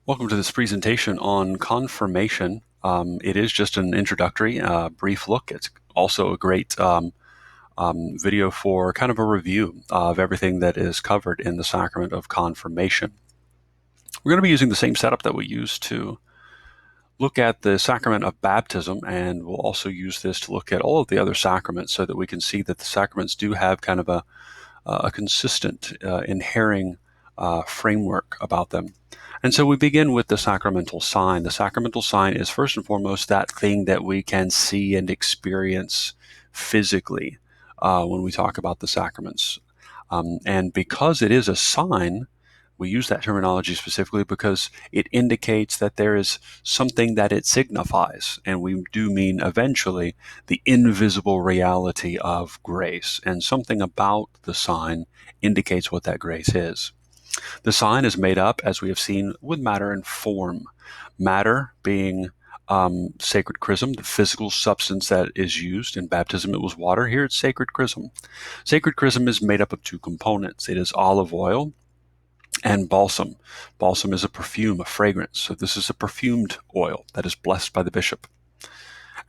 Welcome to this presentation on confirmation. It is just an introductory, brief look. It's also a great video for kind of a review of everything that is covered in the sacrament of confirmation. We're going to be using the same setup that we used to look at the sacrament of baptism, and we'll also use this to look at all of the other sacraments so that we can see that the sacraments do have kind of a consistent, inhering framework about them. And so we begin with the sacramental sign. The sacramental sign is first and foremost that thing that we can see and experience physically when we talk about the sacraments. And because it is a sign, we use that terminology specifically because it indicates that there is something that it signifies. And we do mean eventually the invisible reality of grace. And something about the sign indicates what that grace is. The sign is made up, as we have seen, with matter and form. Matter being sacred chrism, the physical substance that is used. In baptism, it was water. Here it's sacred chrism. Sacred chrism is made up of two components. It is olive oil and balsam. Balsam is a perfume, a fragrance. So this is a perfumed oil that is blessed by the bishop.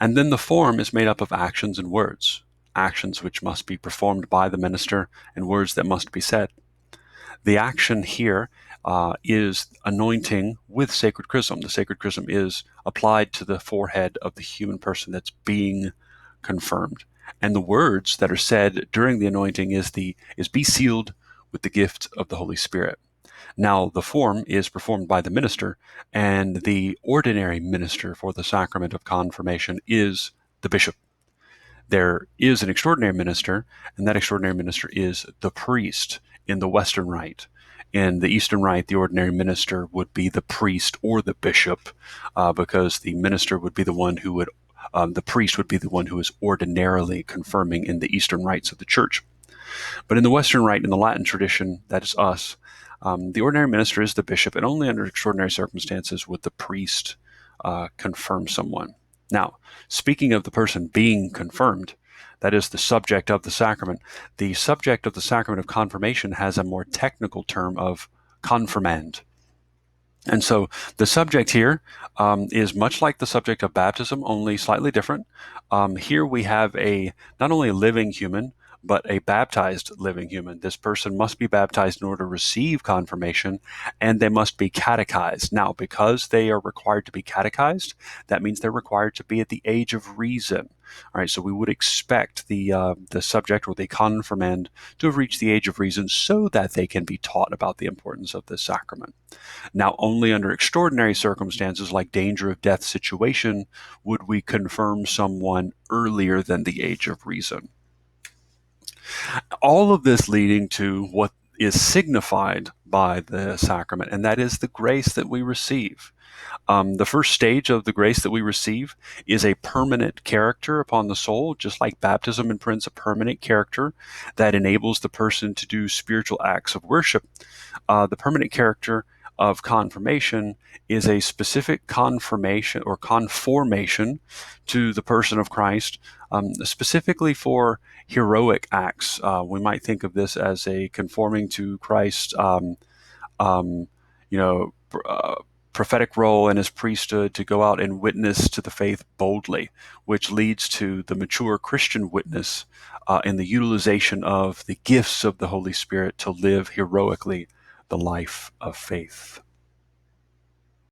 And then the form is made up of actions and words. Actions which must be performed by the minister and words that must be said. The action here is anointing with sacred chrism. The sacred chrism is applied to the forehead of the human person that's being confirmed. And the words that are said during the anointing is be sealed with the gift of the Holy Spirit. Now, the form is performed by the minister, and the ordinary minister for the sacrament of confirmation is the bishop. There is an extraordinary minister, and that extraordinary minister is the priest in the Western Rite. In the Eastern Rite, the ordinary minister would be the priest or the bishop, because the minister would be the one who would, the priest would be the one who is ordinarily confirming in the Eastern rites of the Church. But in the Western Rite, in the Latin tradition, that is us, the ordinary minister is the bishop, and only under extraordinary circumstances would the priest confirm someone. Now, speaking of the person being confirmed, that is the subject of the sacrament. The subject of the sacrament of confirmation has a more technical term of confirmand. And so the subject here is much like the subject of baptism, only slightly different. Here we have not only a living human, but a baptized living human. This person must be baptized in order to receive confirmation, and they must be catechized. Now, because they are required to be catechized, that means they're required to be at the age of reason. All right, so we would expect the subject or the confirmand to have reached the age of reason so that they can be taught about the importance of this sacrament. Now, only under extraordinary circumstances like danger of death situation would we confirm someone earlier than the age of reason. All of this leading to what is signified by the sacrament, and that is the grace that we receive. The first stage of the grace that we receive is a permanent character upon the soul, just like baptism imprints a permanent character that enables the person to do spiritual acts of worship. The permanent character of confirmation is a specific confirmation or conformation to the person of Christ, specifically for heroic acts. We might think of this as a conforming to Christ, um, you know, prophetic role in his priesthood to go out and witness to the faith boldly, which leads to the mature Christian witness in the utilization of the gifts of the Holy Spirit to live heroically the life of faith.